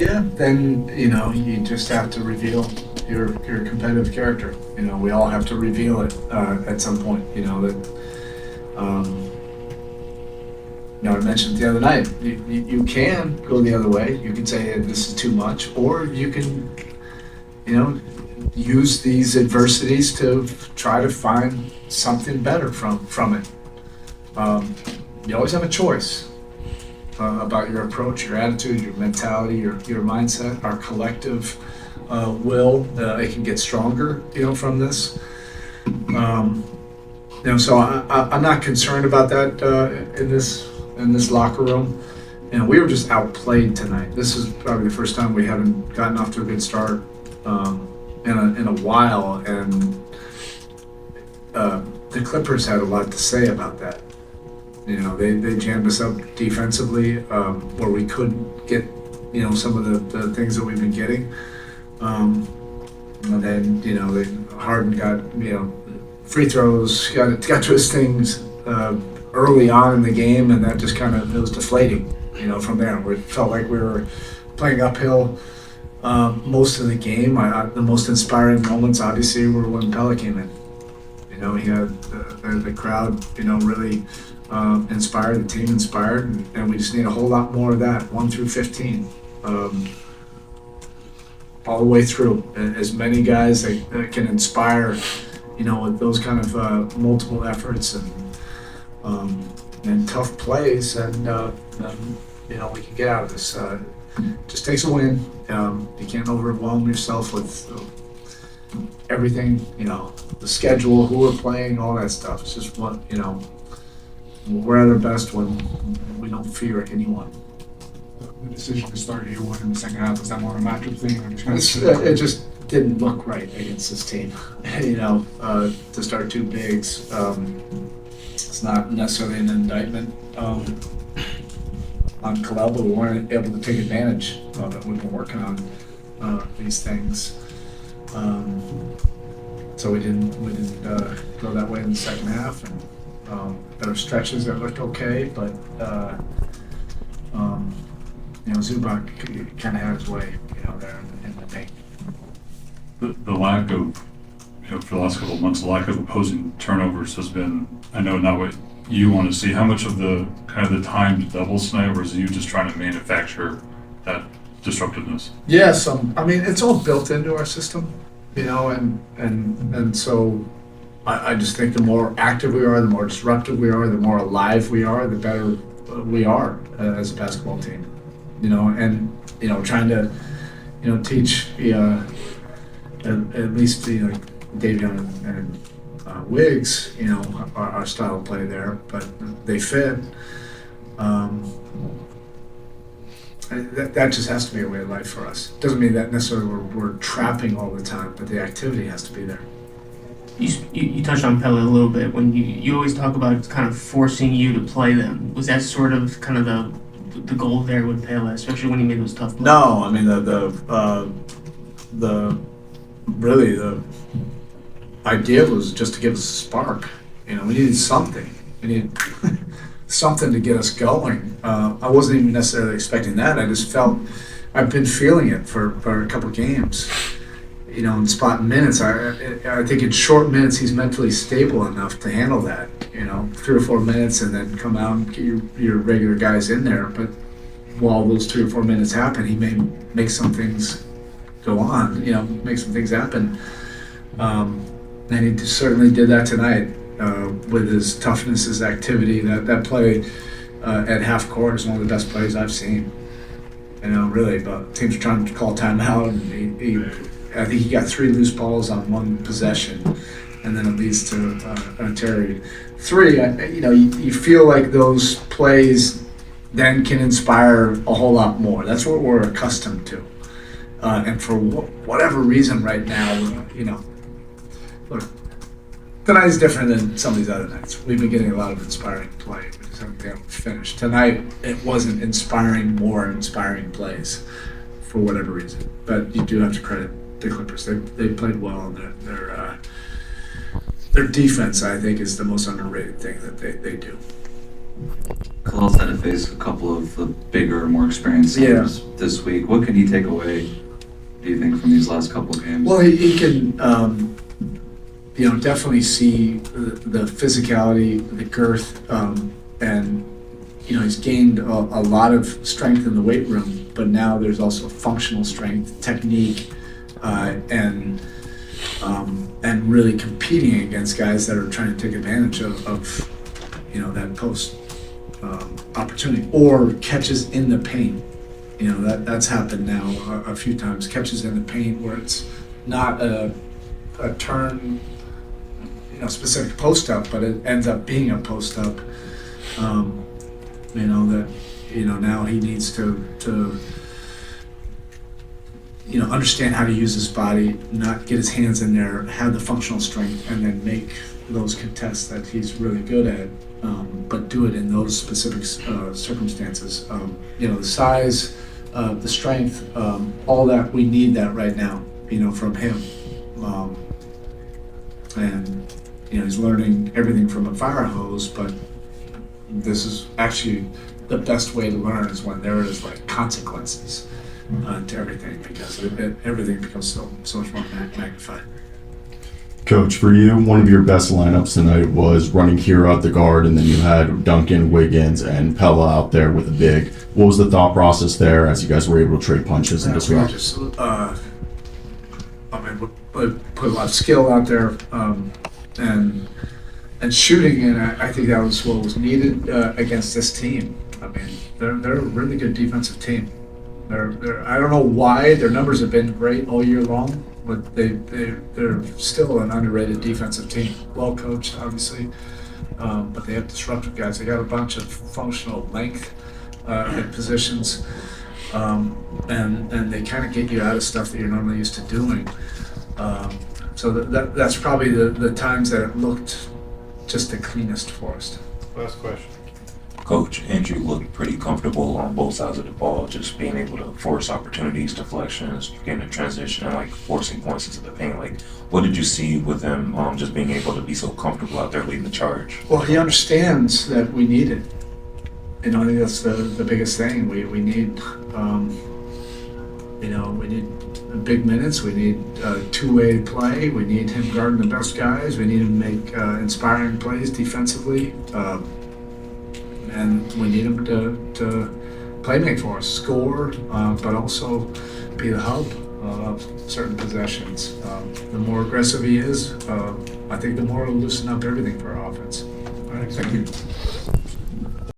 Yeah, then you just have to reveal your competitive character. We all have to reveal it at some point. Um, I mentioned the other night. You can go the other way. You can say, hey, this is too much, or you can use these adversities to try to find something better from it. You always have a choice about your approach, your attitude, your mentality, your mindset, our collective will. It can get stronger, from this. So I'm not concerned about that in this locker room. We were just outplayed tonight. This is probably the first time we haven't gotten off to a good start in a while, and the Clippers had a lot to say about that. They jammed us up defensively where we couldn't get some of the things that we've been getting. And then Harden got free throws, got to his things early on in the game, and that just it was deflating. From there, we felt like we were playing uphill most of the game. The most inspiring moments, obviously, were when Pella came in. He had the crowd, really inspired, the team inspired, and we just need a whole lot more of that, 1 through 15, all the way through. As many guys that can inspire, with those kind of multiple efforts and tough plays, and we can get out of this. Just takes a win. You can't overwhelm yourself with everything, the schedule, who we're playing, all that stuff. It's just we're at our best when we don't fear anyone. The decision to start you in the second half, was that more of a matchup thing? Or It just didn't look right against this team. To start two bigs, it's not necessarily an indictment on Kalel, but we weren't able to take advantage of it. We've been working on these things. So we didn't go that way in the second half, and there were stretches that looked okay, but Zubac kind of had his way, there in the paint. The lack of, for the last couple of months, the lack of opposing turnovers has been, I know, not what you want to see. How much of the kind of the timed doubles tonight, or is you just trying to manufacture that disruptiveness? Yeah, it's all built into our system, and so I just think the more active we are, the more disruptive we are, the more alive we are, the better we are as a basketball team. Trying to teach at least Davion and Wiggs, our style of play there, but they fit. That just has to be a way of life for us. Doesn't mean that necessarily we're trapping all the time, but the activity has to be there. You touched on Pele a little bit when you always talk about kind of forcing you to play them. Was that sort of kind of the goal there with Pele, especially when he made those tough plays? No, I mean the idea was just to give us a spark. We needed something. We needed something to get us going. I wasn't even necessarily expecting that. I just felt I've been feeling it for a couple of games. In spot minutes, I think in short minutes he's mentally stable enough to handle that. 3 or 4 minutes, and then come out and get your regular guys in there. But while those 3 or 4 minutes happen, he may make some things go on. Make some things happen. And he certainly did that tonight with his toughness, his activity. That play at half court is one of the best plays I've seen. Really. But teams are trying to call timeout, and I think he got 3 loose balls on 1 possession, and then it leads to Terry 3. You feel like those plays then can inspire a whole lot more. That's what we're accustomed to. And for whatever reason right now, look, tonight is different than some of these other nights. We've been getting a lot of inspiring play. We just haven't been able to finish. Tonight, it wasn't more inspiring plays for whatever reason. But you do have to credit the Clippers. They played well, and their defense, I think, is the most underrated thing that they do. Khalil's had to face a couple of the bigger, more experienced centers this week. What can he take away, do you think, from these last couple of games? Well, he can, definitely see the physicality, the girth, and, he's gained a lot of strength in the weight room, but now there's also functional strength, technique, and really competing against guys that are trying to take advantage of that post opportunity or catches in the paint. That's happened now a few times. Catches in the paint where it's not a turn, specific post up, but it ends up being a post up. Now he needs to understand how to use his body, not get his hands in there, have the functional strength, and then make those contests that he's really good at, but do it in those specific circumstances. The size, the strength, all that, we need that right now, from him. And he's learning everything from a fire hose, but this is actually the best way to learn is when there is like consequences to everything, because everything becomes so much more magnified. Coach, for you, one of your best lineups tonight was running Hero at the guard, and then you had Duncan, Wiggins, and Pella out there with a big. What was the thought process there as you guys were able to trade punches and We disrupt? just, we put a lot of skill out there, and shooting, and I think that was what was needed against this team. I mean, they're a really good defensive team. They're I don't know why their numbers have been great all year long, but they're still an underrated defensive team. Well coached, obviously, but they have disruptive guys. They got a bunch of functional length at positions, and they kind of get you out of stuff that you're normally used to doing. So that's probably the times that it looked just the cleanest for us. Last question. Coach, Andrew looked pretty comfortable on both sides of the ball, just being able to force opportunities, deflections, getting a transition, and forcing points into the paint. What did you see with him just being able to be so comfortable out there leading the charge? Well, he understands that we need it. I think that's the biggest thing. We need, we need big minutes. We need two-way play. We need him guarding the best guys. We need him to make inspiring plays defensively. And we need him to play make for us, score, but also be the hub of certain possessions. The more aggressive he is, I think the more it'll loosen up everything for our offense. All right, thank you.